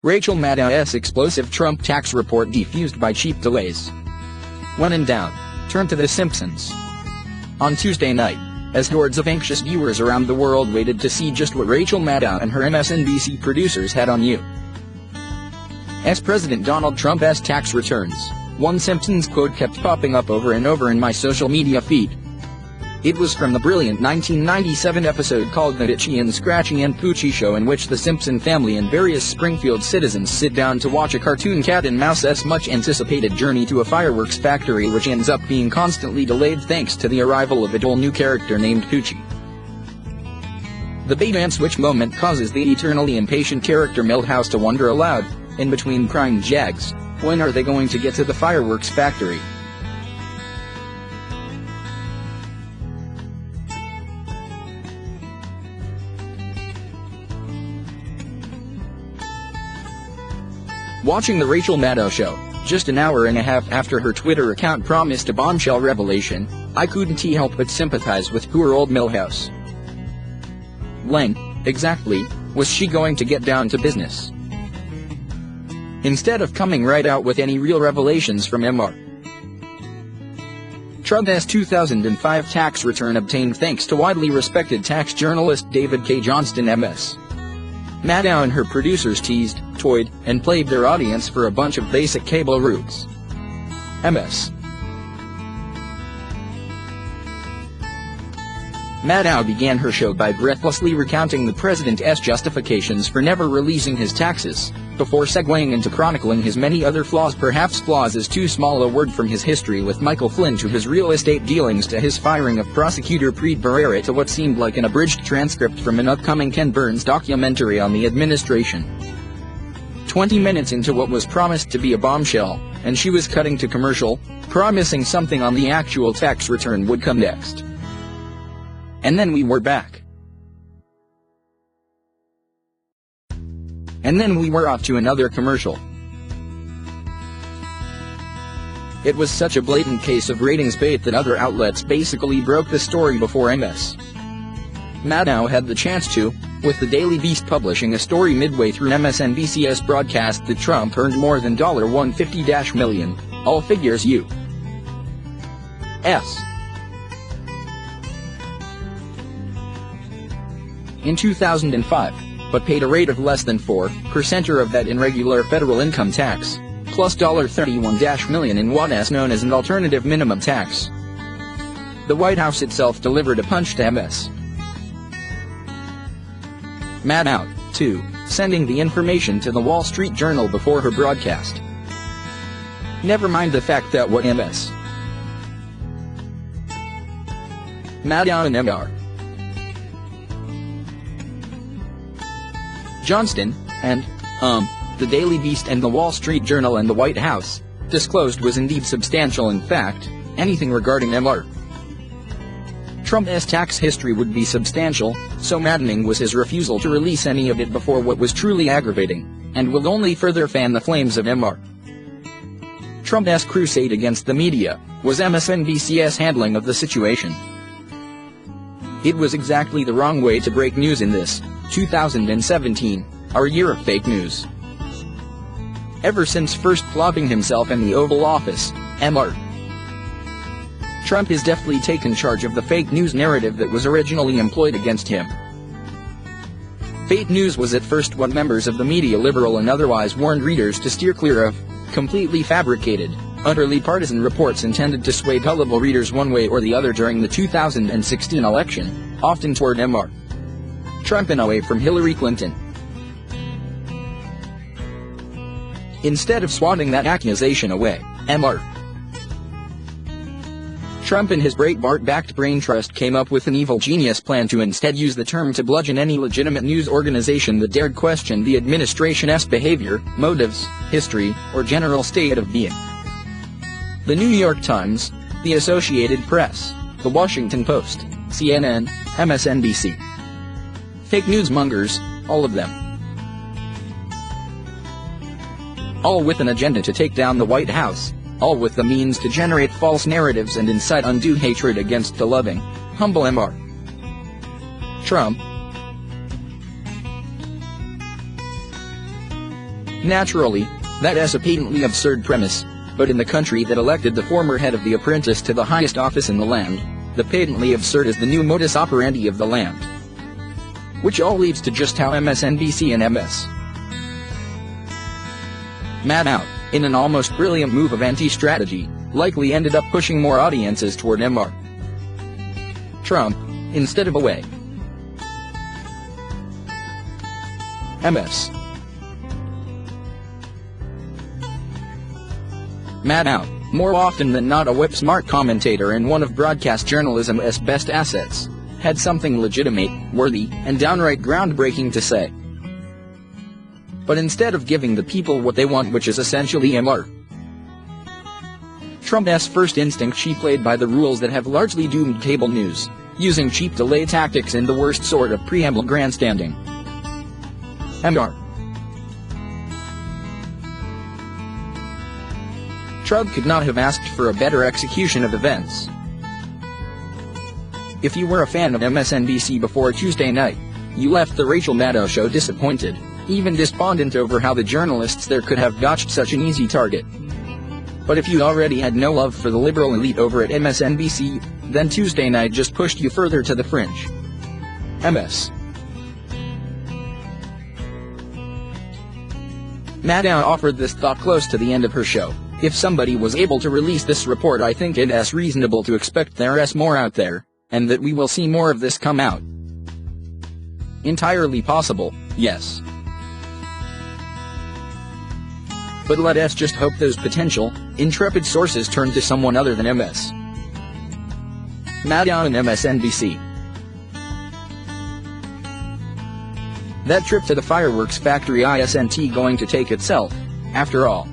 Rachel Maddow's explosive Trump tax report defused by cheap delays. When in doubt, turn to The Simpsons. On Tuesday night, as hordes of anxious viewers around the world waited to see just what Rachel Maddow and her MSNBC producers had on you. As President Donald Trump's tax returns, one Simpsons quote kept popping up over and over in my social media feed. It was from the brilliant 1997 episode called The Itchy and Scratchy and Poochie Show, in which the Simpson family and various Springfield citizens sit down to watch a cartoon cat and mouse's much-anticipated journey to a fireworks factory, which ends up being constantly delayed thanks to the arrival of a whole new character named Poochie. The bait-and-switch moment causes the eternally impatient character Milhouse to wonder aloud, in between crying jags, when are they going to get to the fireworks factory? Watching The Rachel Maddow Show, just an hour and a half after her Twitter account promised a bombshell revelation, I couldn't help but sympathize with poor old Milhouse. When, exactly, was she going to get down to business? Instead of coming right out with any real revelations from Mr. Trump's 2005 tax return obtained thanks to widely respected tax journalist David K. Johnston MS. Maddow and her producers teased, toyed, and played their audience for a bunch of basic cable rubes. MS. Maddow began her show by breathlessly recounting the president's justifications for never releasing his taxes, before segueing into chronicling his many other flaws. Perhaps flaws is too small a word, from his history with Michael Flynn to his real estate dealings to his firing of prosecutor Preet Bharara to what seemed like an abridged transcript from an upcoming Ken Burns documentary on the administration. 20 minutes into what was promised to be a bombshell, and she was cutting to commercial, promising something on the actual tax return would come next. And then we were back. And then we were off to another commercial. It was such a blatant case of ratings bait that other outlets basically broke the story before Ms. Maddow had the chance to, with the Daily Beast publishing a story midway through MSNBC's broadcast that Trump earned more than $150 million, all figures U.S. in 2005, but paid a rate of less than 4% of that in regular federal income tax, plus $31 million in what is known as an alternative minimum tax. The White House itself delivered a punch to Ms. Maddow, too, sending the information to the Wall Street Journal before her broadcast. Never mind the fact that what Ms. Maddow and Mr. Johnston, and, the Daily Beast and the Wall Street Journal and the White House, disclosed was indeed substantial. In fact, anything regarding Mr. Trump's tax history would be substantial, so maddening was his refusal to release any of it before what was truly aggravating, and will only further fan the flames of Mr. Trump's crusade against the media, was MSNBC's handling of the situation. It was exactly the wrong way to break news in this 2017, our year of fake news. Ever since first plopping himself in the Oval Office, Mr. Trump has deftly taken charge of the fake news narrative that was originally employed against him. Fake news was at first what members of the media, liberal and otherwise, warned readers to steer clear of: completely fabricated, utterly partisan reports intended to sway gullible readers one way or the other during the 2016 election, often toward Mr. Trump and away from Hillary Clinton. Instead of swatting that accusation away, Mr. Trump and his Breitbart-backed brain trust came up with an evil genius plan to instead use the term to bludgeon any legitimate news organization that dared question the administration's behavior, motives, history, or general state of being. The New York Times, the Associated Press, the Washington Post, CNN, MSNBC. Fake newsmongers, all of them. All with an agenda to take down the White House, all with the means to generate false narratives and incite undue hatred against the loving, humble Mr. Trump. Naturally, that is a patently absurd premise, but in the country that elected the former head of The Apprentice to the highest office in the land, the patently absurd is the new modus operandi of the land. Which all leads to just how MSNBC and MS Maddow, in an almost brilliant move of anti-strategy, likely ended up pushing more audiences toward Mr. Trump, instead of away. MS Maddow, more often than not a whip-smart commentator and one of broadcast journalism's best assets, had something legitimate, worthy, and downright groundbreaking to say. But instead of giving the people what they want, which is essentially Mr. Trump's first instinct, she played by the rules that have largely doomed cable news, using cheap delay tactics and the worst sort of preamble grandstanding. Mr. Trump could not have asked for a better execution of events. If you were a fan of MSNBC before Tuesday night, you left the Rachel Maddow show disappointed, even despondent over how the journalists there could have gotched such an easy target. But if you already had no love for the liberal elite over at MSNBC, then Tuesday night just pushed you further to the fringe. MS Maddow offered this thought close to the end of her show: if somebody was able to release this report, I think it is reasonable to expect there's more out there, and that we will see more of this come out. Entirely possible, yes. But let us just hope those potential, intrepid sources turn to someone other than MS Maddow and MSNBC. That trip to the fireworks factory isn't going to take itself, after all.